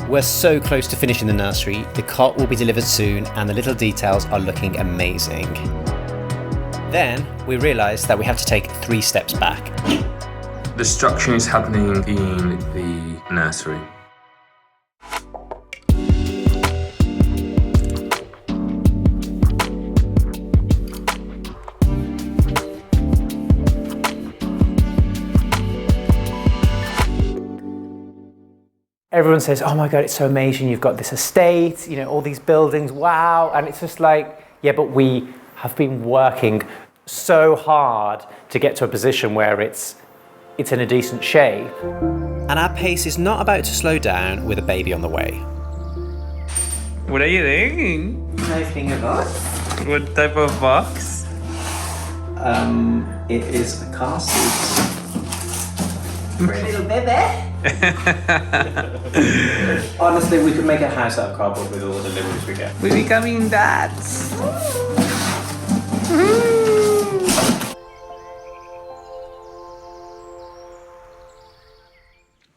We're so close to finishing the nursery, the cot will be delivered soon and the little details are looking amazing. Then we realised that we have to take 3 steps back. The structure is happening in the nursery. Everyone says, oh my God, it's so amazing. You've got this estate, you know, all these buildings, wow. And it's just like, yeah, but we have been working so hard to get to a position where it's in a decent shape. And our pace is not about to slow down with a baby on the way. What are you doing? Making a box. What type of box? It is a car seat. Pretty little baby. Honestly, we could make a house out of cardboard with all the deliveries we get. We're becoming dads.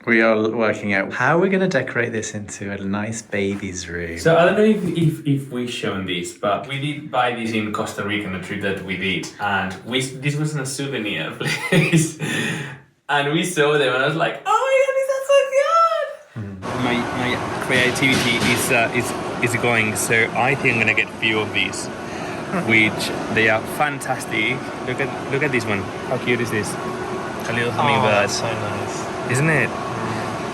We are working out how we're going to decorate this into a nice baby's room. So I don't know if we've shown this, but we did buy this in Costa Rica on a trip that we did, and this was in a souvenir place, and we saw them, and I was like, oh my God, these are so good! My creativity is going, so I think I'm gonna get a few of these, which they are fantastic. Look at this one. How cute is this? A little hummingbird. Oh, so nice, isn't it?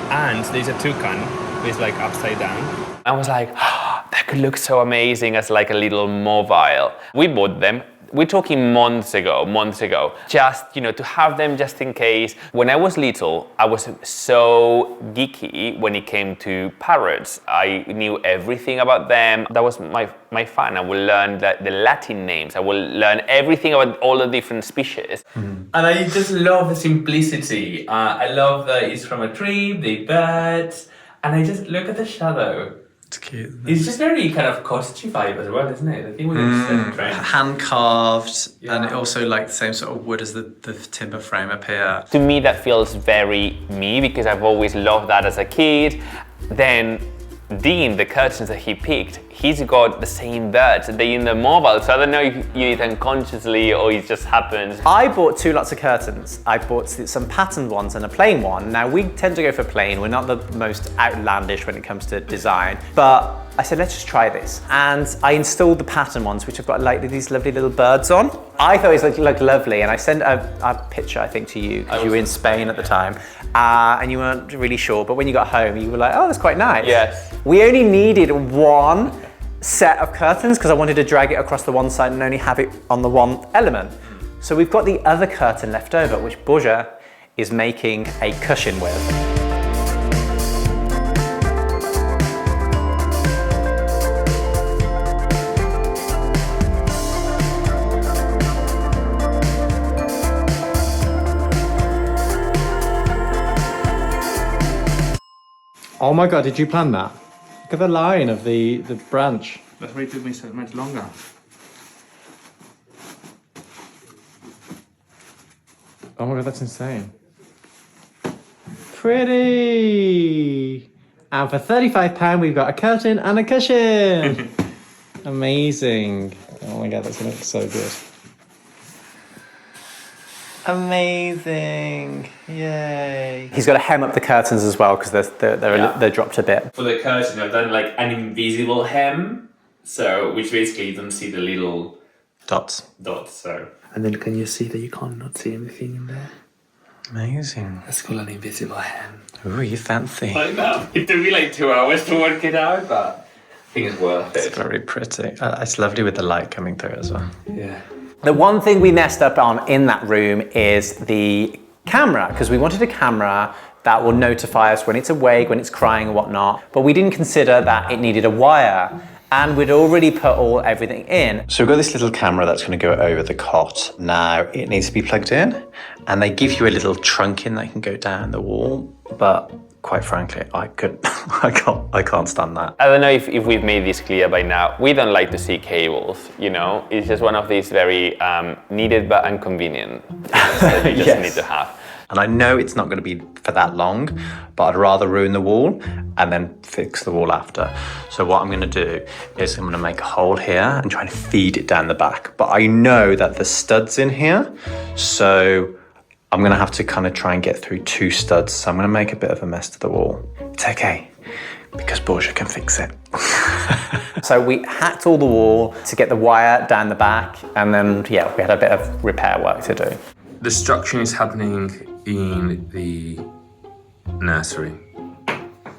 And there's a toucan, which is like upside down. I was like, oh, that could look so amazing as like a little mobile. We bought them. We're talking months ago, just, you know, to have them just in case. When I was little, I was so geeky when it came to parrots. I knew everything about them. That was my fun. I will learn the Latin names. I will learn everything about all the different species. And I just love the simplicity. I love that it's from a tree, the birds, and I just look at the shadow. It's cute. It's just very kind of costly vibe as well, isn't it? I think we're just hand carved, and it also like the same sort of wood as the timber frame up here. To me, that feels very me because I've always loved that as a kid. Then Dean, the curtains that he picked, he's got the same birds. They're in the mobile, so I don't know if you did it unconsciously or it just happens. I bought 2 lots of curtains. I bought some patterned ones and a plain one. Now we tend to go for plain. We're not the most outlandish when it comes to design, but I said, let's just try this. And I installed the pattern ones, which have got like these lovely little birds on. I thought it looked lovely, and I sent a picture, I think, to you, because you were in Spain at the time, and you weren't really sure, but when you got home, you were like, oh, that's quite nice. Yes. We only needed 1 set of curtains because I wanted to drag it across the one side and only have it on the one element. So we've got the other curtain left over, which Borja is making a cushion with. Oh my God, did you plan that? Look at the line of the branch. That's why it took me so much longer. Oh my God, that's insane. Pretty! And for £35, we've got a curtain and a cushion. Amazing. Oh my God, that's gonna look so good. Amazing! Yay! He's got to hem up the curtains as well because they're dropped a bit. For the curtain, I've done like an invisible hem, so which basically you don't see the little Dots. So. And then can you see that you can't not see anything in there? Amazing. That's called an invisible hem. Ooh, you fancy. I know. It took me like 2 hours to work it out, but I think it's worth it. It's very pretty. It's lovely with the light coming through as well. Yeah. The one thing we messed up on in that room is the camera, because we wanted a camera that will notify us when it's awake, when it's crying and whatnot, but we didn't consider that it needed a wire. And we'd already put everything in. So we've got this little camera that's going to go over the cot. Now it needs to be plugged in, and they give you a little trunking that can go down the wall. But quite frankly, I can't stand that. I don't know if we've made this clear by now. We don't like to see cables, you know? It's just one of these very needed but inconvenient things that you just need to have. And I know it's not going to be for that long, but I'd rather ruin the wall and then fix the wall after. So what I'm going to do is I'm going to make a hole here and try and feed it down the back. But I know that the stud's in here, so I'm going to have to kind of try and get through 2 studs. So I'm going to make a bit of a mess to the wall. It's okay, because Borja can fix it. So we hacked all the wall to get the wire down the back, and then, yeah, we had a bit of repair work to do. Destruction is happening in the nursery.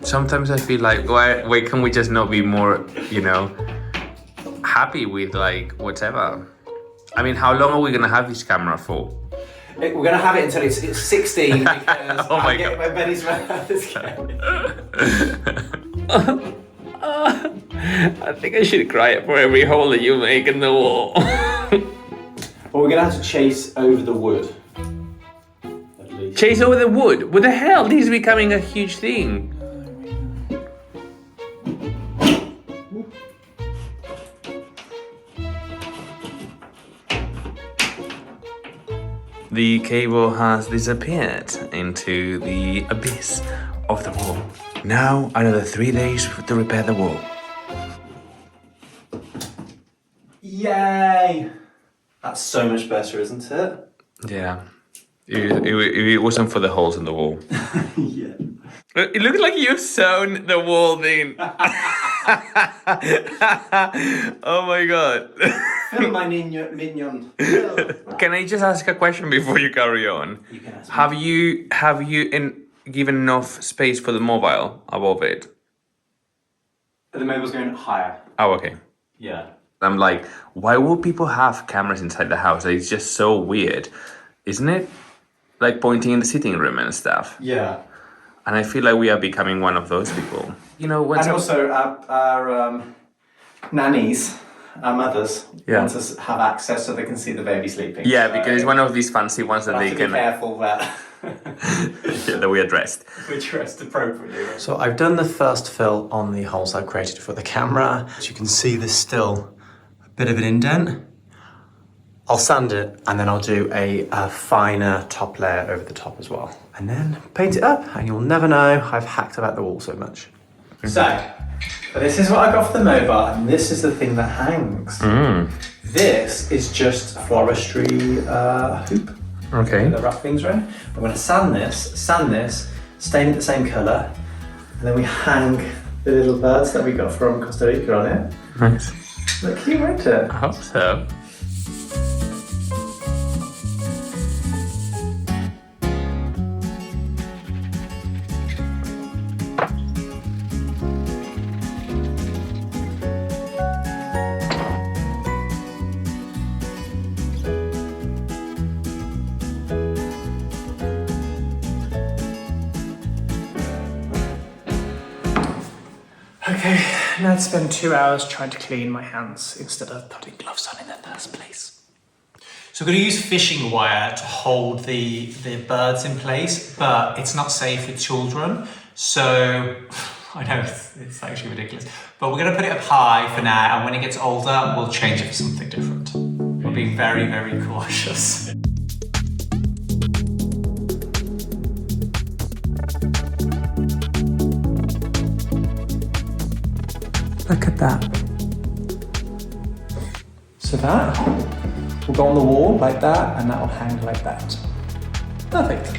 Sometimes I feel like, why can't we just not be more, you know, happy with like whatever? I mean, how long are we gonna have this camera for? We're going to have it until it's 16 because Oh my God. when Benny's around this game. I think I should cry for every hole that you make in the wall. Well, we're going to have to chase over the wood. At least. Chase over the wood? What the hell? This is becoming a huge thing. The cable has disappeared into the abyss of the wall. Now another 3 days to repair the wall. Yay! That's so much better, isn't it? Yeah. It wasn't for the holes in the wall. Yeah. It looks like you've sewn the wall in. Oh my god. Film my minion. Can I just ask a question before you carry on? You can ask Have you given enough space for the mobile above it? The mobile's going higher. Oh, okay. Yeah. I'm like, why would people have cameras inside the house? Like, it's just so weird, isn't it? Like pointing in the sitting room and stuff. Yeah. And I feel like we are becoming one of those people. You know, when And also our nannies, our mothers, want us to have access so they can see the baby sleeping. yeah, So because it's one of these fancy ones that we they have to can. be careful that That we are dressed. we're dressed appropriately. So I've done the first fill on the holes I've created for the camera. As you can see, there's still a bit of an indent. I'll sand it and then I'll do a finer top layer over the top as well. And then paint it up and you'll never know I've hacked about the wall so much. So, this is what I got for the mobile and this is the thing that hangs. This is just a floristry hoop. Okay. The wrap things around. I'm going to sand this, stain it the same colour, and then we hang the little birds that we got from Costa Rica on it. Nice. Look cute, won't it? I hope so. Okay, now I'd spend 2 hours trying to clean my hands instead of putting gloves on in the first place. So we're going to use fishing wire to hold the birds in place, but it's not safe with children. So I know it's actually ridiculous, but we're going to put it up high for now, and when it gets older, we'll change it for something different. We're being very, very cautious. Look at that. So that will go on the wall like that, and that will hang like that. Perfect.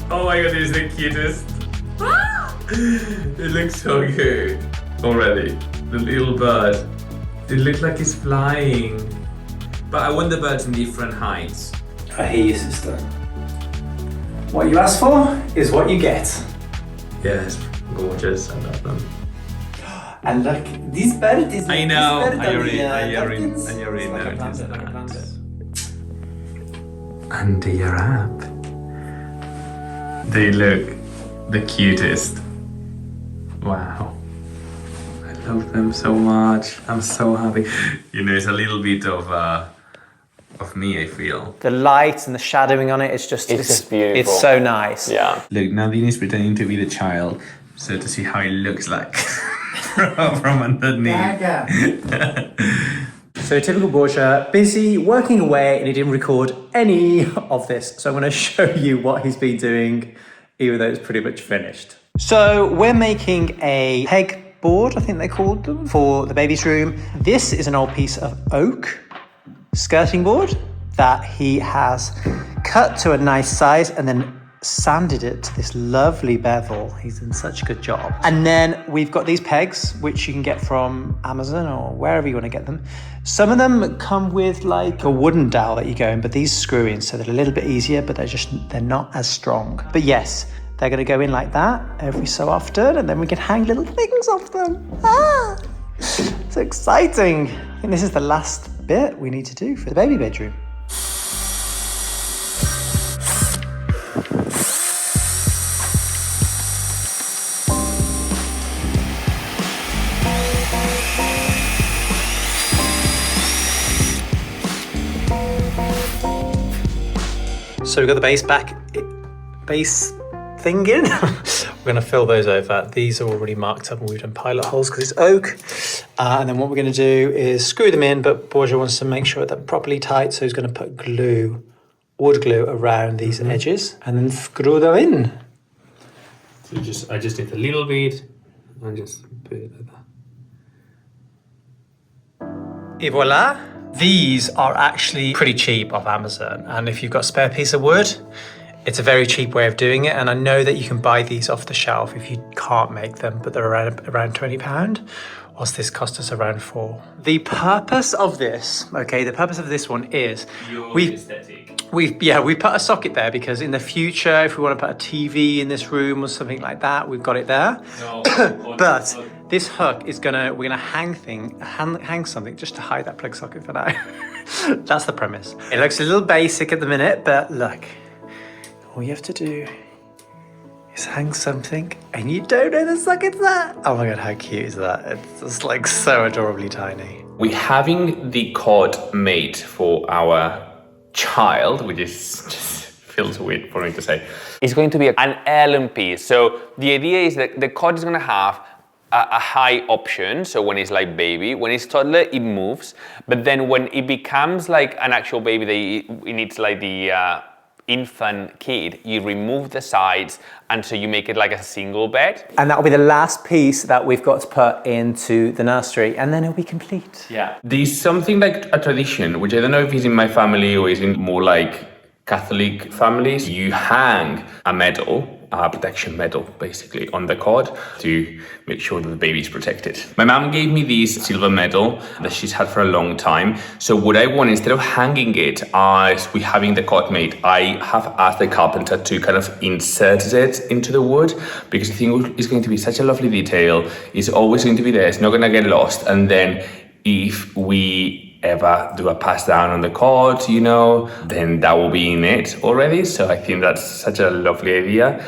Oh my god, this is the cutest. It looks so good already. The little bird. It looks like it's flying. But I want the birds in different heights. I hear you, sister. What you ask for is what you get. Yes, gorgeous. I love them. And look, this bird is. I know. This bird I on already curtains. noticed Like a panda. that. And the giraffe. They look the cutest. Wow. I love them so much. I'm so happy. You know, it's a little bit of me, I feel. The light and the shadowing on it, it's just beautiful. It's so nice. Yeah. Look, Nadine is pretending to be the child, so to see how it looks like from underneath. So typical Borja, busy working away, and he didn't record any of this. So I'm going to show you what he's been doing, even though it's pretty much finished. So we're making a peg board, I think they called them, for the baby's room. This is an old piece of oak skirting board that he has cut to a nice size and then sanded it to this lovely bevel. He's done such a good job. And then we've got these pegs, which you can get from Amazon or wherever you want to get them. Some of them come with like a wooden dowel that you go in, but these screw in, so they're a little bit easier, but they're not as strong. But yes, they're going to go in like that every so often, and then we can hang little things off them. Ah, it's exciting. I think this is the last bit we need to do for the baby bedroom. So we've got the base thing in. We're going to fill those over. These are already marked up and we've done pilot holes because it's oak. And then what we're going to do is screw them in, but Borja wants to make sure they're properly tight. So he's going to put glue, wood glue around these edges and then screw them in. So I just did a little bit and just put it like that. Et voila. These are actually pretty cheap off Amazon, and if you've got a spare piece of wood, it's a very cheap way of doing it. And I know that you can buy these off the shelf if you can't make them, but they're around £20, whilst this cost us around £4. The purpose of this one is we put a socket there because in the future, if we want to put a TV in this room or something like that, we've got it there. But this hook is we're gonna hang something just to hide that plug socket for now. That's the premise. It looks a little basic at the minute, but look, all you have to do is hang something and you don't know the socket's there. Oh my God, how cute is that? It's just like so adorably tiny. We're having the cot made for our child, which is just feels weird for me to say. It's going to be an heirloom piece. So the idea is that the cot is going to have a high option. So when it's like baby, when it's toddler, it moves. But then when it becomes like an actual baby, it needs like the infant kid, you remove the sides and so you make it like a single bed. And that'll be the last piece that we've got to put into the nursery, and then it'll be complete. Yeah. There's something like a tradition, which I don't know if it's in my family or is in more like Catholic families. You hang a medal, a protection medal basically, on the cot to make sure that the baby is protected. My mom gave me this silver medal that she's had for a long time. So what I want, instead of hanging it as we're having the cot made, I have asked the carpenter to kind of insert it into the wood, because I think it's going to be such a lovely detail. It's always going to be there. It's not going to get lost. And then if we ever do a pass down on the cot, you know, then that will be in it already. So I think that's such a lovely idea.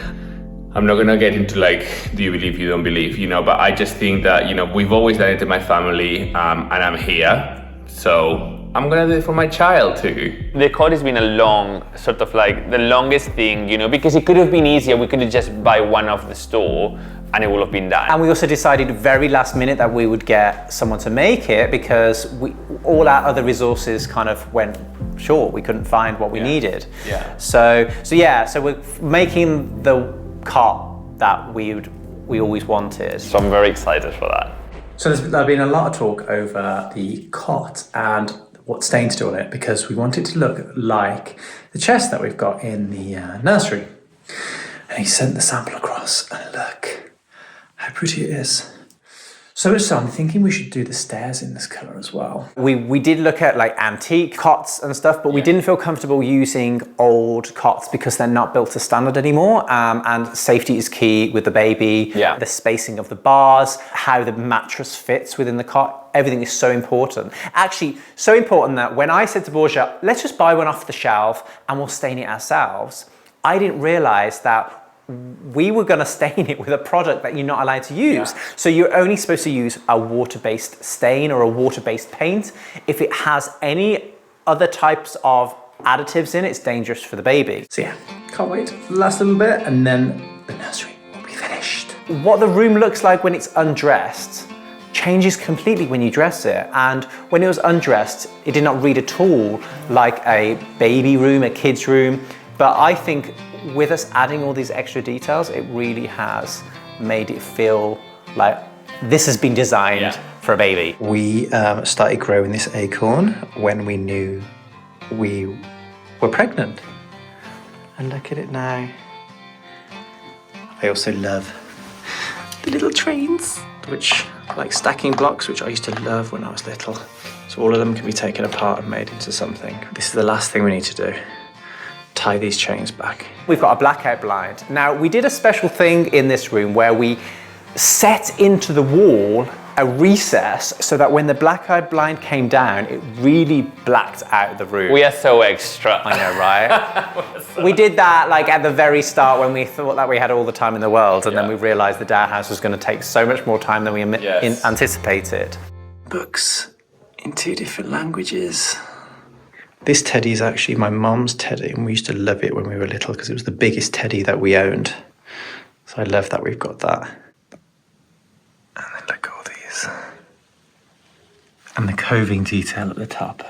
I'm not gonna get into like, do you believe, you don't believe, you know, but I just think that, you know, we've always done it in my family, and I'm here. So I'm gonna do it for my child too. The cot has been a long, sort of like the longest thing, you know, because it could have been easier. We could have just buy one off the store and it will have been done. And we also decided very last minute that we would get someone to make it, because all our other resources kind of went short. We couldn't find what we needed. Yeah. So we're making the cot that we always wanted. So I'm very excited for that. So there's been a lot of talk over the cot and what stain to do on it, because we want it to look like the chest that we've got in the nursery. And he sent the sample across, and look how pretty it is. So I'm thinking we should do the stairs in this colour as well. We did look at like antique cots and stuff, but we didn't feel comfortable using old cots because they're not built to standard anymore. And safety is key with the baby. Yeah. The spacing of the bars, how the mattress fits within the cot. Everything is so important. Actually, so important that when I said to Borja, let's just buy one off the shelf and we'll stain it ourselves, I didn't realise that we were going to stain it with a product that you're not allowed to use. Yeah. So you're only supposed to use a water-based stain or a water-based paint. If it has any other types of additives in it, it's dangerous for the baby. So yeah, can't wait for the last little bit, and then the nursery will be finished. What the room looks like when it's undressed changes completely when you dress it. And when it was undressed, it did not read at all like a baby room, a kid's room. But I think with us adding all these extra details, it really has made it feel like this has been designed for a baby. We started growing this acorn when we knew we were pregnant. And look at it now. I also love the little trains, which like stacking blocks, which I used to love when I was little. So all of them can be taken apart and made into something. This is the last thing we need to do. Tie these chains back. We've got a blackout blind. Now, we did a special thing in this room where we set into the wall a recess so that when the blackout blind came down, it really blacked out the room. We are so extra. I know, right? We did that like at the very start when we thought that we had all the time in the world, and then we realized the Dow House was going to take so much more time than we anticipated. Books in 2 different languages. This teddy is actually my mum's teddy, and we used to love it when we were little because it was the biggest teddy that we owned. So I love that we've got that. And then look at all these. And the coving detail at the top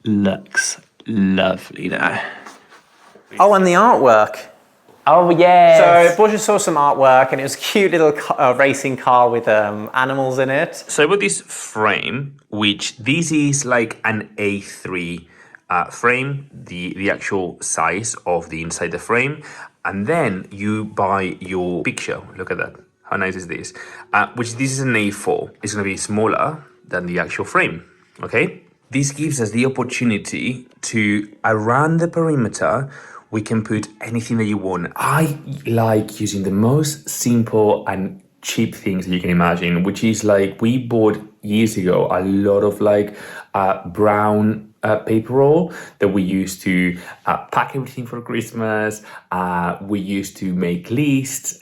looks lovely now. Oh, and the artwork. Oh, yes. So Borja saw some artwork, and it was a cute little racing car with animals in it. So I bought this frame, which this is like an A3 frame, the actual size of the inside the frame. And then you buy your picture. Look at that. How nice is this? Which this is an A4. It's going to be smaller than the actual frame. Okay? This gives us the opportunity to, around the perimeter, we can put anything that you want. I like using the most simple and cheap things that you can imagine, which is like we bought years ago a lot of like brown paper roll that we used to pack everything for Christmas. We used to make lists.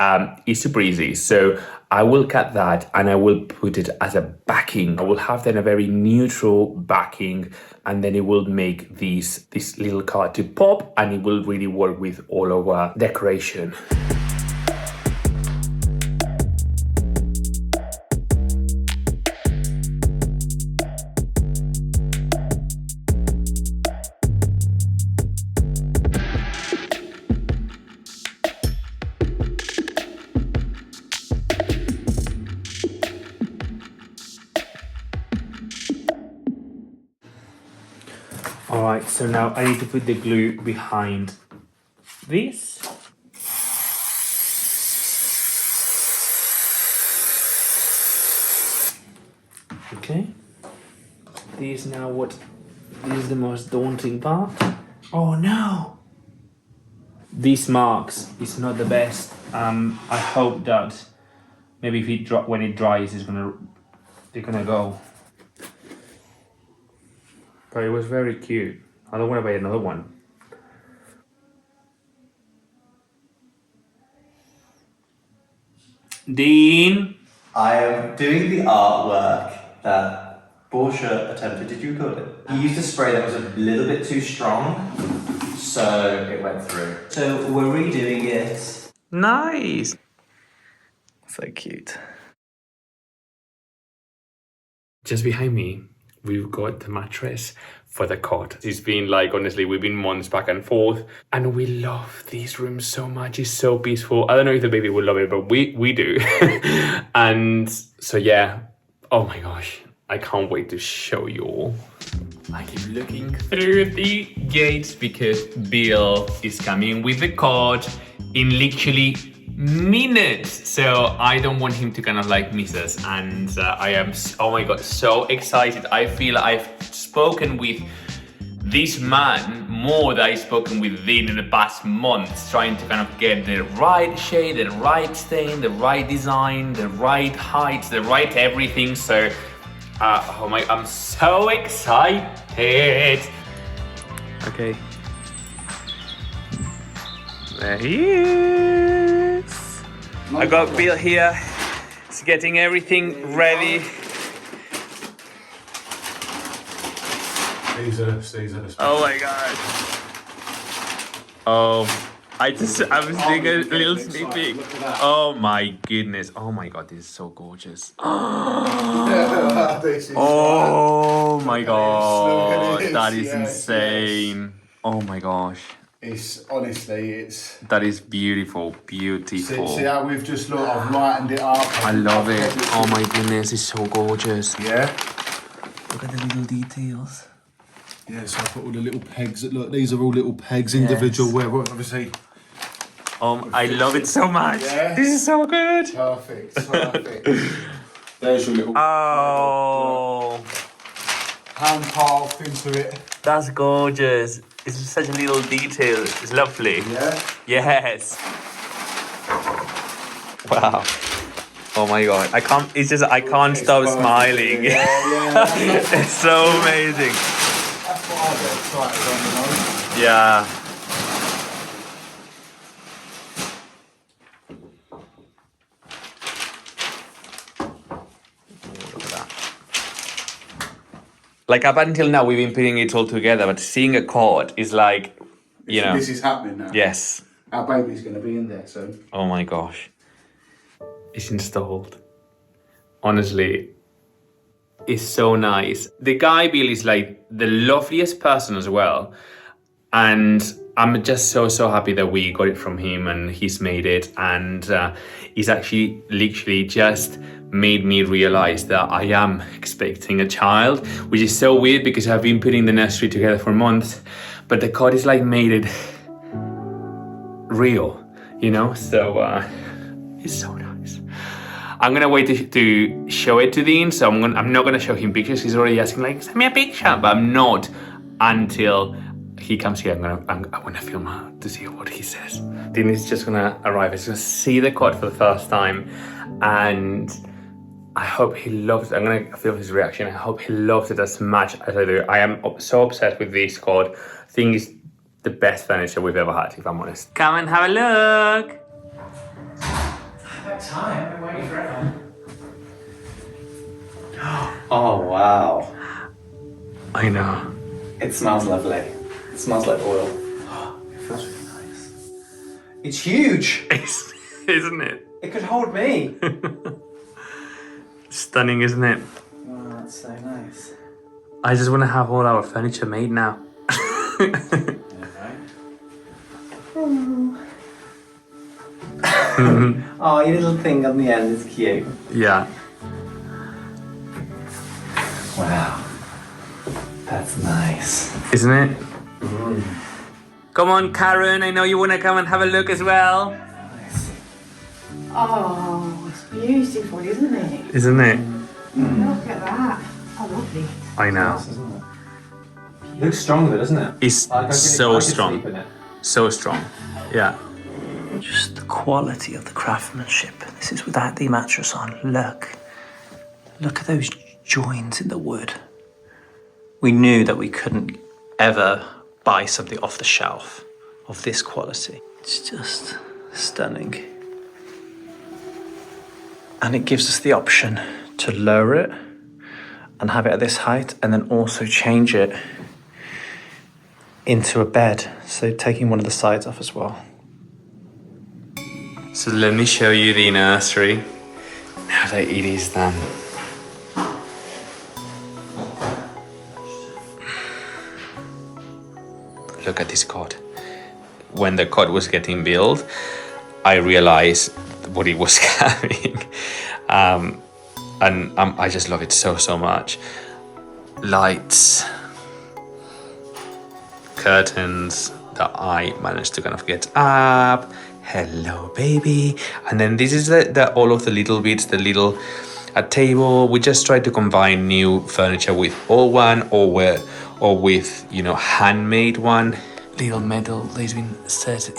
It's super easy. So I will cut that and I will put it as a backing. I will have then a very neutral backing, and then it will make this little card to pop, and it will really work with all of our decoration. All right, so now I need to put the glue behind this. Okay. This is the most daunting part. Oh no! These marks is not the best. I hope that maybe if when it dries, they're gonna go. But it was very cute. I don't want to buy another one. Dean? I am doing the artwork that Borja attempted. Did you record it? He used a spray that was a little bit too strong, so it went through. So we're redoing it. Nice! So cute. Just behind me, we've got the mattress for the cot. It's been like, honestly, we've been months back and forth, and we love this room so much. It's so peaceful. I don't know if the baby will love it, but we do. And so yeah, oh my gosh, I can't wait to show you all. I keep looking through the gates because Bill is coming with the cot in literally minutes, so I don't want him to kind of like miss us. And I am, oh my god, so excited. I feel I've spoken with this man more than I've spoken with Dean in the past months, trying to kind of get the right shade, the right stain, the right design, the right height, the right everything. So oh my, I'm so excited. Okay, there he is. I got Bill here. He's getting everything ready. Caesar. Oh my god. Oh I'm seeing a little sneak peek. Oh my goodness. Oh my god, this is so gorgeous. Oh my god, that is insane. Oh my gosh. It's honestly, it's. That is beautiful, beautiful. See how we've just looked, I've lightened it up. I love it. Oh my goodness, it's so gorgeous. Yeah. Look at the little details. Yeah, so I put all the little pegs. Look, these are all little pegs, individual, where obviously. I love it so much. Yeah. This is so good. Perfect, perfect. There's your little. Oh, Hand carved into it. that's gorgeous. It's such a little detail. It's lovely. Yeah. Yes. Wow. Oh my god. I can't stop smiling. It's so amazing. That's what I get excited on the most. Yeah. Look at that. Like up until now, we've been putting it all together, but seeing a cord is like, you know. This is happening now. Yes. Our baby's going to be in there soon. Oh my gosh. It's installed. Honestly, it's so nice. The guy Bill is like the loveliest person as well. And I'm just so happy that we got it from him and he's made it. And he's actually literally just made me realize that I am expecting a child, which is so weird because I've been putting the nursery together for months, but the cottage like made it real, you know? So it's so nice. I'm gonna wait to show it to Dean, so I'm not gonna show him pictures. He's already asking like, send me a picture, but I'm not until he comes here. I wanna film her to see what he says. Dean is just gonna arrive. He's gonna see the cot for the first time, and I hope he loves it. I'm gonna film his reaction. I hope he loves it as much as I do. I am so obsessed with this cot. I think it's the best furniture we've ever had, if I'm honest. Come and have a look. About time, I've been waiting forever. Oh wow. I know. It smells lovely. It smells like oil. It feels really nice. It's huge. Isn't it? It could hold me. Stunning, isn't it? Oh, that's so nice. I just want to have all our furniture made now. Oh, your little thing on the end is cute. Yeah. Wow. That's nice. Isn't it? Come on, Karen. I know you want to come and have a look as well. Nice. Oh, it's beautiful, isn't it? Isn't it? Look at that. Oh, lovely. I know. Isn't it? It looks strong though, doesn't it? It's so strong. So strong. Yeah. Just the quality of the craftsmanship. This is without the mattress on. Look at those joins in the wood. We knew that we couldn't ever buy something off the shelf of this quality. It's just stunning. And it gives us the option to lower it and have it at this height, and then also change it into a bed. So taking one of the sides off as well. So let me show you the nursery now that it is done. Look at this cot. When the cot was getting built, I realized what it was coming. I just love it so much. Lights, curtains that I managed to kind of get up. Hello, baby. And then this is all of the little bits, the little table. We just tried to combine new furniture with old one or with, you know, handmade one. Little metal that's been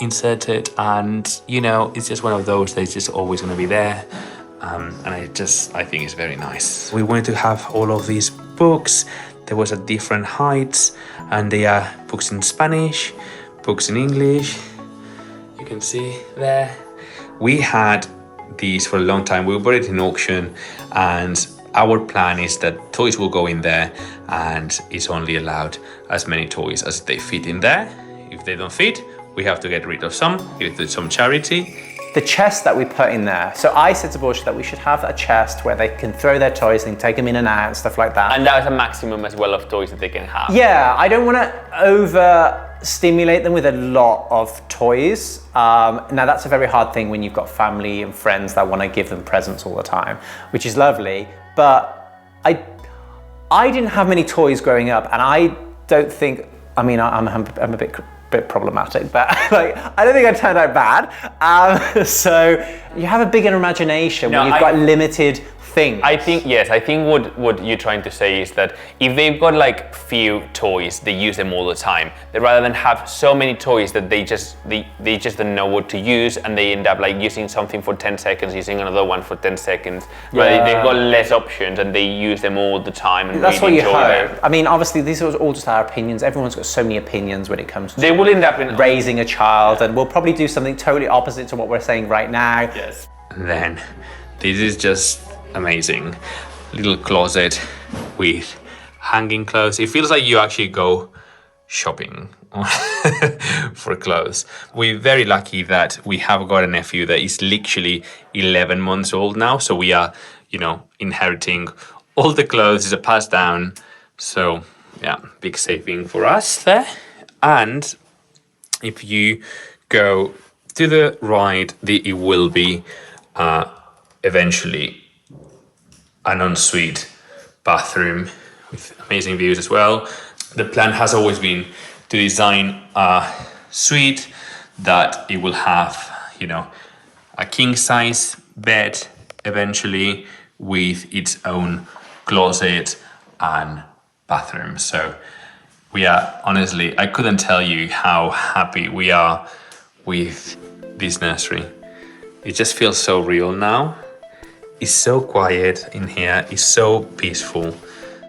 inserted, and you know, it's just one of those that's just always going to be there. And I think it's very nice. We wanted to have all of these books. There was at different heights, and they are books in Spanish, books in English. You can see there. We had these for a long time. We bought it in auction, and our plan is that toys will go in there, and it's only allowed as many toys as they fit in there. If they don't fit, We have to get rid of some, give it to some charity. The chest that we put in there. So I said to Borja that we should have a chest where they can throw their toys and take them in and out and stuff like that. And that is a maximum as well of toys that they can have. Yeah, I don't want to overstimulate them with a lot of toys. Now that's a very hard thing when you've got family and friends that want to give them presents all the time, which is lovely. But I didn't have many toys growing up, and I don't think, I mean, I'm a bit problematic, but like, I don't think I turned out bad. So you have a bigger imagination when you've got limited things. I think, yes, I think what you're trying to say is that if they've got like few toys, they use them all the time. Rather than have so many toys that they just don't know what to use, and they end up like using something for 10 seconds, using another one for 10 seconds. Yeah. They've got less options and they use them all the time and that's really what you enjoy hope. them. I mean, obviously these are all just our opinions. Everyone's got so many opinions when it comes to they will end up in raising a child, and we'll probably do something totally opposite to what we're saying right now. Yes. And then this is just amazing. Little closet with hanging clothes. It feels like you actually go shopping for clothes. We're very lucky that we have got a nephew that is literally 11 months old now. So we are, inheriting all the clothes. It's a pass down. So yeah, big saving for us there. And if you go to the right, it will be eventually an ensuite bathroom with amazing views as well. The plan has always been to design a suite that it will have, a king size bed eventually with its own closet and bathroom. So we are, honestly, I couldn't tell you how happy we are with this nursery. It just feels so real now. It's so quiet in here, it's so peaceful.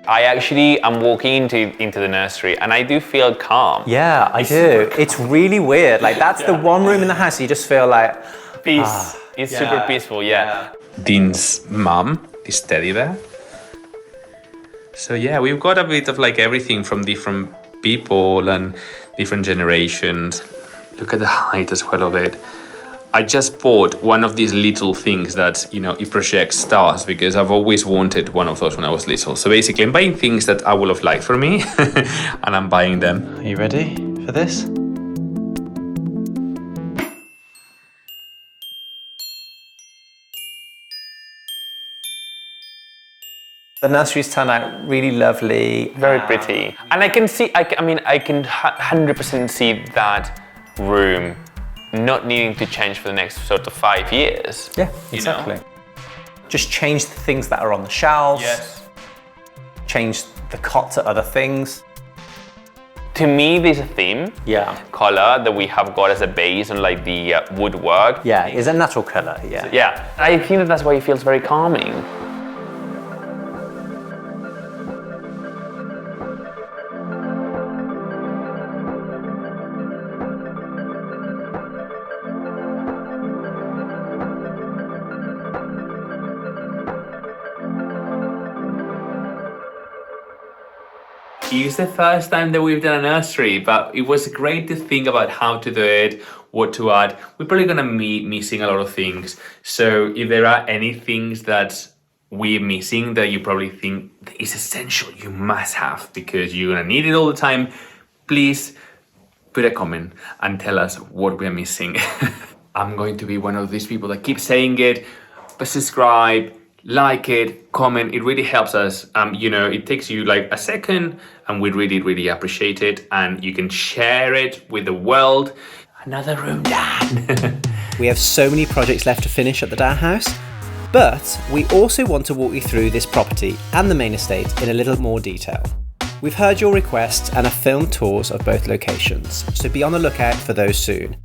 I actually am walking into the nursery and I do feel calm. Yeah, I do. It's really weird. Like that's the one room in the house you just feel like peace. It's super peaceful, yeah. Dean's mum is teddy bear. So yeah, we've got a bit of like everything from different people and different generations. Look at the height as well of it. I just bought one of these little things that, it projects stars, because I've always wanted one of those when I was little. So basically I'm buying things that I would have liked for me and I'm buying them. Are you ready for this? The nursery's turned out really lovely. Very pretty. And I can see, I can 100% see that room not needing to change for the next sort of 5 years. Yeah, exactly. Just change the things that are on the shelves. Yes. Change the cot to other things. To me, there's a theme. Yeah. Color that we have got as a base on like the woodwork. Yeah, it's a natural color, yeah. Yeah, I think that's why it feels very calming. It's the first time that we've done a nursery, but it was great to think about how to do it, what to add. We're probably gonna be missing a lot of things. So if there are any things that we're missing that you probably think is essential, you must have, because you're gonna need it all the time, please put a comment and tell us what we're missing. I'm going to be one of these people that keep saying it, but subscribe, like it, comment, it really helps us. It takes you like a second and we really, really appreciate it. And you can share it with the world. Another room, Dad. We have so many projects left to finish at the Dad House, but we also want to walk you through this property and the main estate in a little more detail. We've heard your requests and have filmed tours of both locations, so be on the lookout for those soon.